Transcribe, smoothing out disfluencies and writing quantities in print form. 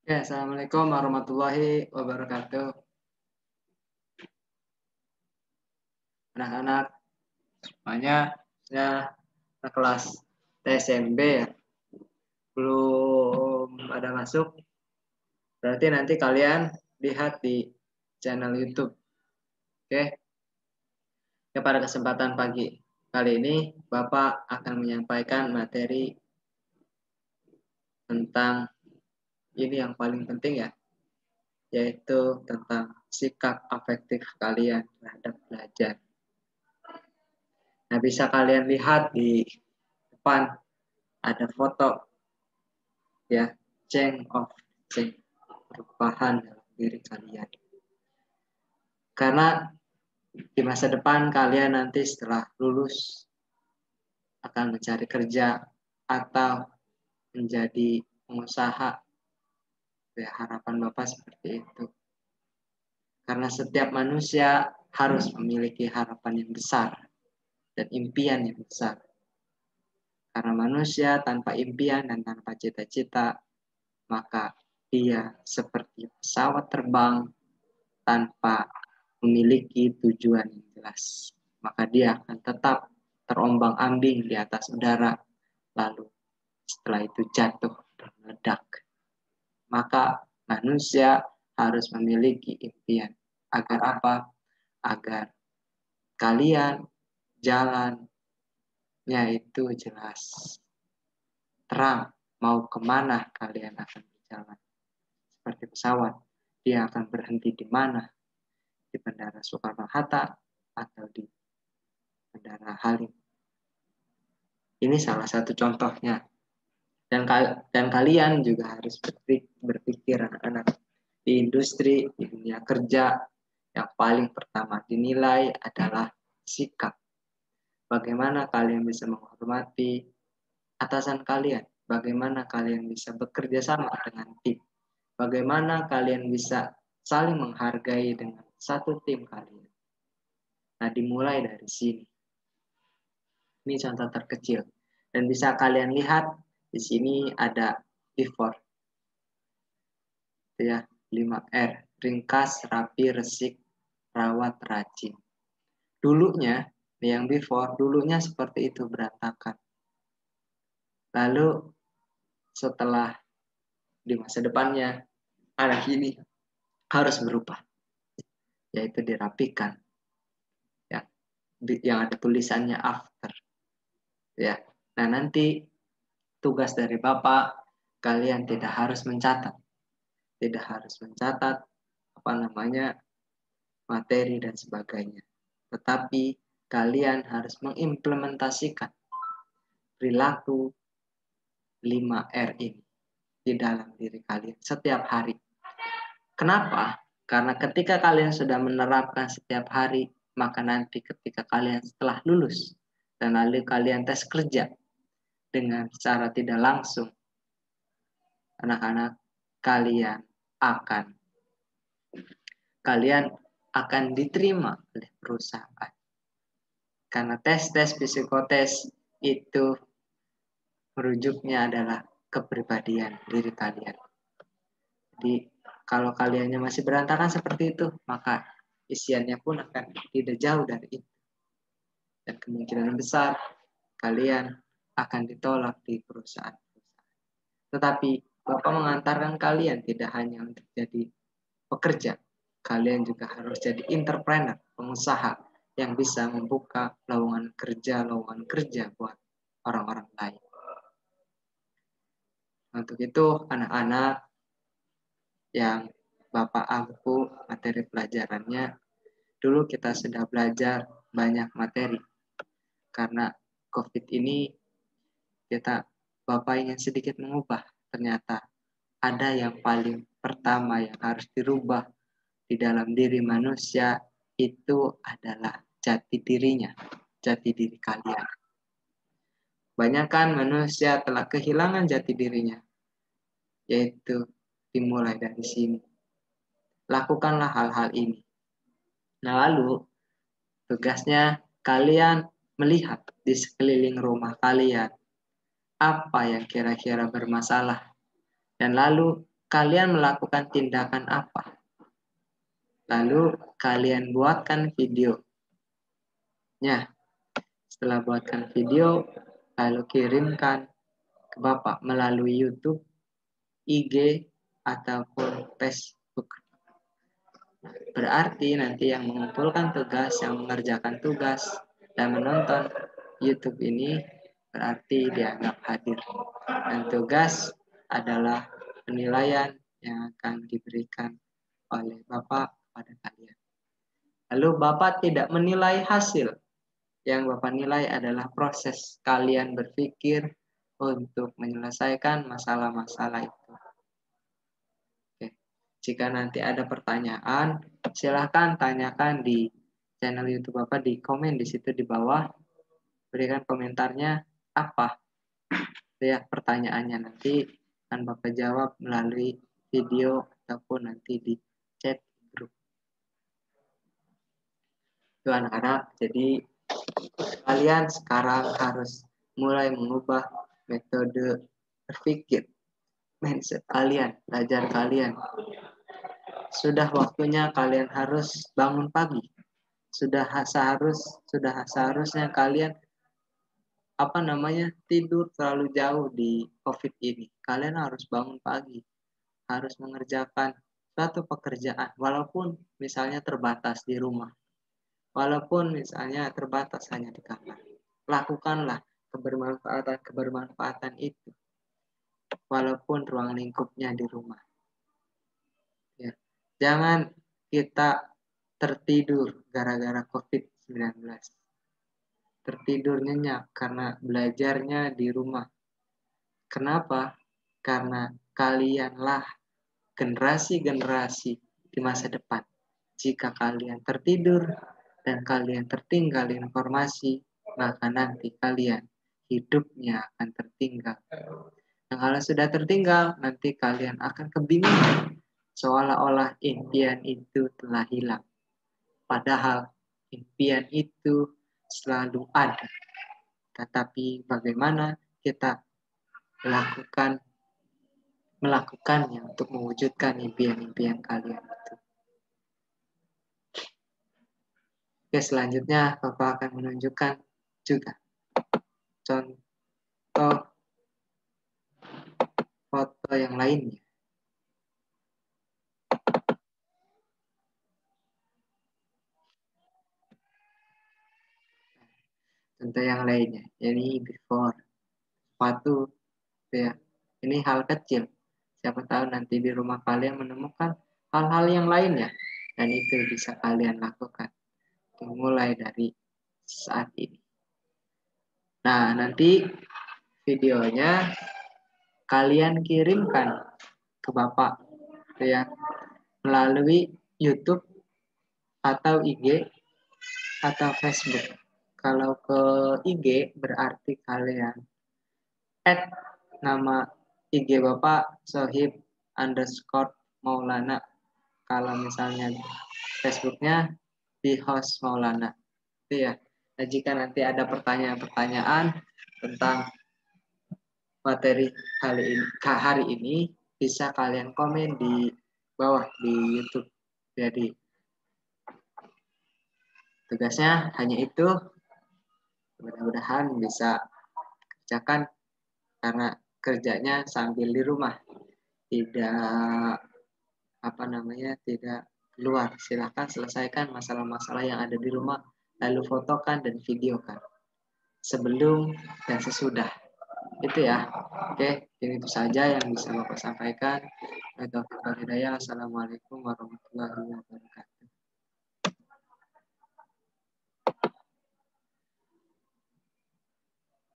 Ya, Assalamualaikum warahmatullahi wabarakatuh. Anak-anak, semuanya ya kelas TSMB ya, belum ada masuk. Berarti nanti kalian lihat di channel YouTube. Oke. Ya, pada kesempatan pagi kali ini Bapak akan menyampaikan materi tentang ini yang paling penting ya, yaitu tentang sikap afektif kalian terhadap belajar. Nah, bisa kalian lihat di depan ada foto ya, change perubahan dalam diri kalian. Karena di masa depan kalian nanti setelah lulus akan mencari kerja atau menjadi pengusaha. Ya, harapan Bapak seperti itu. Karena setiap manusia harus memiliki harapan yang besar dan impian yang besar. Karena manusia tanpa impian dan tanpa cita-cita, maka dia seperti pesawat terbang tanpa memiliki tujuan yang jelas. Maka dia akan tetap terombang-ambing di atas udara, lalu setelah itu jatuh dan meledak. Maka manusia harus memiliki impian. Agar apa? Agar kalian jalannya itu jelas. Terang mau kemana kalian akan berjalan. Seperti pesawat, dia akan berhenti di mana? Di Bandara Soekarno-Hatta atau di Bandara Halim. Ini salah satu contohnya. Dan kalian juga harus berpikir anak-anak di industri, di dunia kerja, yang paling pertama dinilai adalah sikap. Bagaimana kalian bisa menghormati atasan kalian? Bagaimana kalian bisa bekerja sama dengan tim? Bagaimana kalian bisa saling menghargai dengan satu tim kalian? Nah, dimulai dari sini. Ini contoh terkecil. Dan bisa kalian lihat di sini ada before. Ya, 5R. Ringkas, rapi, resik, rawat, rajin. Dulunya, yang before, dulunya seperti itu berantakan. Lalu setelah di masa depannya, anak ini harus berubah. Yaitu dirapikan. Ya, yang ada tulisannya after. Ya. Nah, nanti tugas dari Bapak, kalian tidak harus mencatat. Tidak harus mencatat materi dan sebagainya. Tetapi kalian harus mengimplementasikan perilaku 5R ini di dalam diri kalian setiap hari. Kenapa? Karena ketika kalian sudah menerapkan setiap hari, maka nanti ketika kalian setelah lulus dan lalu kalian tes kerja dengan secara tidak langsung, anak-anak kalian akan diterima oleh perusahaan. Karena tes-tes psikotes itu merujuknya adalah kepribadian diri kalian. Jadi kalau kaliannya masih berantakan seperti itu, maka isiannya pun akan tidak jauh dari itu. Dan kemungkinan besar kalian akan ditolak di perusahaan. Tetapi Bapak mengantarkan kalian tidak hanya untuk jadi pekerja, kalian juga harus jadi entrepreneur, pengusaha yang bisa membuka lowongan kerja buat orang-orang lain. Untuk itu, anak-anak yang Bapak ampu materi pelajarannya, dulu kita sudah belajar banyak materi. Karena COVID ini, Bapak ingin sedikit mengubah. Ternyata ada yang paling pertama yang harus dirubah di dalam diri manusia, itu adalah jati dirinya, jati diri kalian. Banyakkan manusia telah kehilangan jati dirinya, yaitu dimulai dari sini. Lakukanlah hal-hal ini. Nah, lalu tugasnya kalian melihat di sekeliling rumah kalian apa yang kira-kira bermasalah, dan lalu kalian melakukan tindakan apa? Lalu kalian buatkan videonya. Setelah buatkan video, lalu kirimkan ke Bapak melalui YouTube, IG, ataupun Facebook. Berarti nanti yang mengumpulkan tugas, yang mengerjakan tugas, dan menonton YouTube ini berarti dianggap hadir. Dan tugas adalah penilaian yang akan diberikan oleh Bapak pada kalian. Lalu Bapak tidak menilai hasil. Yang Bapak nilai adalah proses kalian berpikir untuk menyelesaikan masalah-masalah itu. Oke. Jika nanti ada pertanyaan, silahkan tanyakan di channel YouTube Bapak, di komen di situ di bawah. Berikan komentarnya apa ya pertanyaannya, nanti akan Bapak jawab melalui video ataupun nanti di chat grup. Itu anak-anak, jadi kalian sekarang harus mulai mengubah metode berpikir, mindset kalian, belajar kalian. Sudah waktunya kalian harus bangun pagi. Sudah seharusnya kalian tidur terlalu jauh di COVID ini. Kalian harus bangun pagi, harus mengerjakan suatu pekerjaan, walaupun misalnya terbatas di rumah, walaupun misalnya terbatas hanya di kamar. Lakukanlah kebermanfaatan itu, walaupun ruang lingkupnya di rumah. Ya. Jangan kita tertidur gara-gara COVID-19. Tertidur nyenyak karena belajarnya di rumah. Kenapa? Karena kalianlah generasi-generasi di masa depan. Jika kalian tertidur dan kalian tertinggal informasi, maka nanti kalian hidupnya akan tertinggal. Dan kalau sudah tertinggal, nanti kalian akan kebingungan, seolah-olah impian itu telah hilang. Padahal impian itu selalu ada. Tetapi bagaimana kita melakukannya untuk mewujudkan impian-impian kalian itu. Oke, selanjutnya Bapak akan menunjukkan juga contoh foto yang lainnya. Contoh yang lainnya, ini before sepatu, ya. Ini hal kecil. Siapa tahu nanti di rumah kalian menemukan hal-hal yang lainnya, dan itu bisa kalian lakukan mulai dari saat ini. Nah, nanti videonya kalian kirimkan ke Bapak ya melalui YouTube atau IG atau Facebook. Kalau ke IG berarti kalian add nama IG Bapak Sohib_Maulana. Kalau misalnya Facebooknya di host Maulana. Itu ya. Nah, jika nanti ada pertanyaan-pertanyaan tentang materi hari ini bisa kalian komen di bawah di YouTube. Jadi tugasnya hanya itu. Mudah-mudahan bisa kerjakan karena kerjanya sambil di rumah. Tidak tidak keluar. Silahkan selesaikan masalah-masalah yang ada di rumah, lalu fotokan dan videokan sebelum dan sesudah. Itu ya. Oke, ini itu saja yang bisa Bapak sampaikan. Assalamualaikum warahmatullahi wabarakatuh.